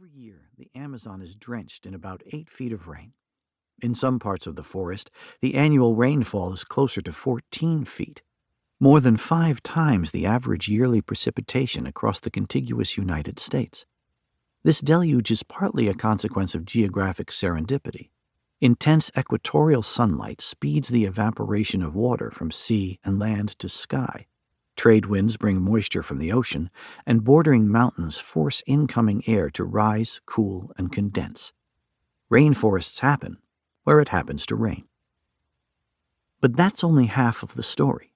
Every year, the Amazon is drenched in about 8 feet of rain. In some parts of the forest, the annual rainfall is closer to 14 feet, more than 5 times the average yearly precipitation across the contiguous United States. This deluge is partly a consequence of geographic serendipity. Intense equatorial sunlight speeds the evaporation of water from sea and land to sky. Trade winds bring moisture from the ocean, and bordering mountains force incoming air to rise, cool, and condense. Rainforests happen where it happens to rain. But that's only half of the story.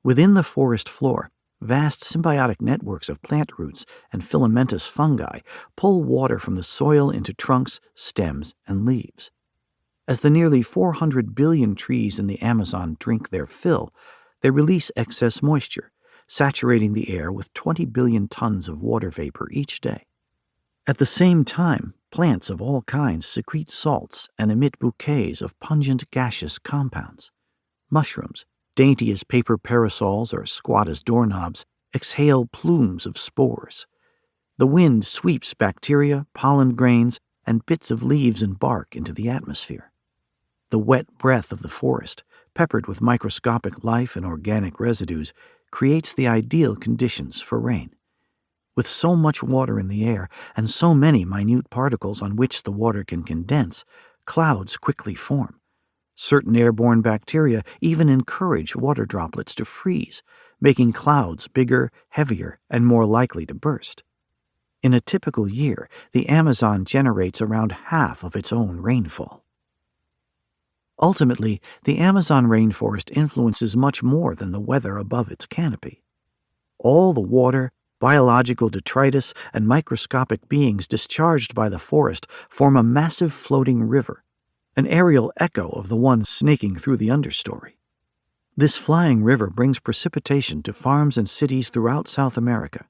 Within the forest floor, vast symbiotic networks of plant roots and filamentous fungi pull water from the soil into trunks, stems, and leaves. As the nearly 400 billion trees in the Amazon drink their fill, they release excess moisture, saturating the air with 20 billion tons of water vapor each day. At the same time, plants of all kinds secrete salts and emit bouquets of pungent gaseous compounds. Mushrooms, dainty as paper parasols or squat as doorknobs, exhale plumes of spores. The wind sweeps bacteria, pollen grains, and bits of leaves and bark into the atmosphere. The wet breath of the forest, peppered with microscopic life and organic residues, creates the ideal conditions for rain. With so much water in the air and so many minute particles on which the water can condense, clouds quickly form. Certain airborne bacteria even encourage water droplets to freeze, making clouds bigger, heavier, and more likely to burst. In a typical year, the Amazon generates around half of its own rainfall. Ultimately, the Amazon rainforest influences much more than the weather above its canopy. All the water, biological detritus, and microscopic beings discharged by the forest form a massive floating river, an aerial echo of the one snaking through the understory. This flying river brings precipitation to farms and cities throughout South America.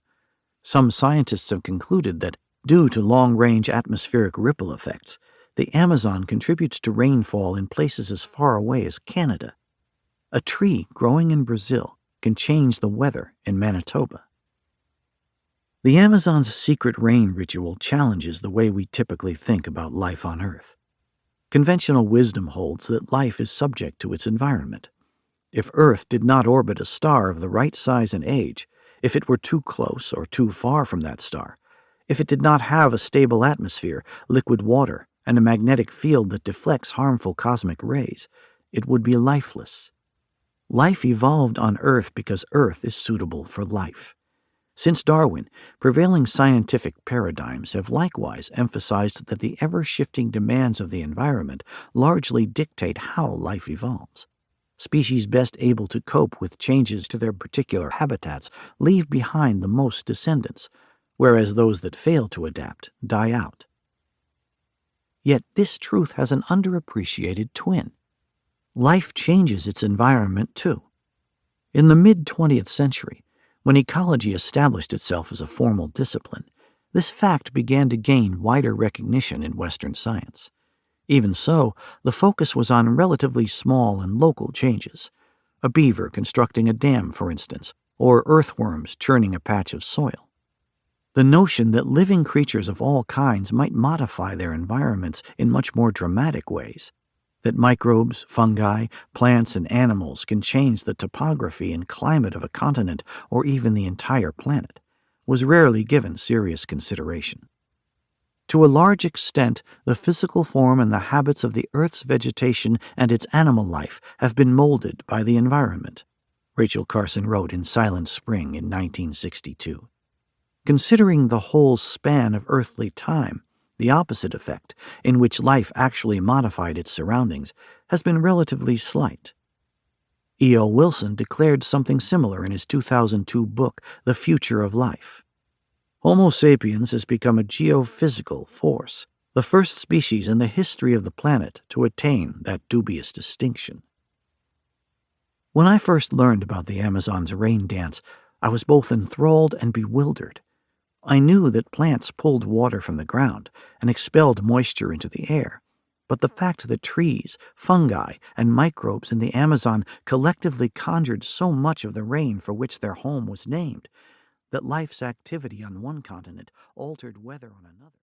Some scientists have concluded that, due to long-range atmospheric ripple effects, the Amazon contributes to rainfall in places as far away as Canada. A tree growing in Brazil can change the weather in Manitoba. The Amazon's secret rain ritual challenges the way we typically think about life on Earth. Conventional wisdom holds that life is subject to its environment. If Earth did not orbit a star of the right size and age, if it were too close or too far from that star, if it did not have a stable atmosphere, liquid water, and a magnetic field that deflects harmful cosmic rays, it would be lifeless. Life evolved on Earth because Earth is suitable for life. Since Darwin, prevailing scientific paradigms have likewise emphasized that the ever-shifting demands of the environment largely dictate how life evolves. Species best able to cope with changes to their particular habitats leave behind the most descendants, whereas those that fail to adapt die out. Yet this truth has an underappreciated twin. Life changes its environment too. In the mid-20th century, when ecology established itself as a formal discipline, this fact began to gain wider recognition in Western science. Even so, the focus was on relatively small and local changes. A beaver constructing a dam, for instance, or earthworms churning a patch of soil. The notion that living creatures of all kinds might modify their environments in much more dramatic ways, that microbes, fungi, plants, and animals can change the topography and climate of a continent or even the entire planet, was rarely given serious consideration. To a large extent, the physical form and the habits of the Earth's vegetation and its animal life have been molded by the environment, Rachel Carson wrote in Silent Spring in 1962. Considering the whole span of earthly time, the opposite effect, in which life actually modified its surroundings, has been relatively slight. E.O. Wilson declared something similar in his 2002 book, The Future of Life. Homo sapiens has become a geophysical force, the first species in the history of the planet to attain that dubious distinction. When I first learned about the Amazon's rain dance, I was both enthralled and bewildered. I knew that plants pulled water from the ground and expelled moisture into the air, but the fact that trees, fungi, and microbes in the Amazon collectively conjured so much of the rain for which their home was named, that life's activity on one continent altered weather on another.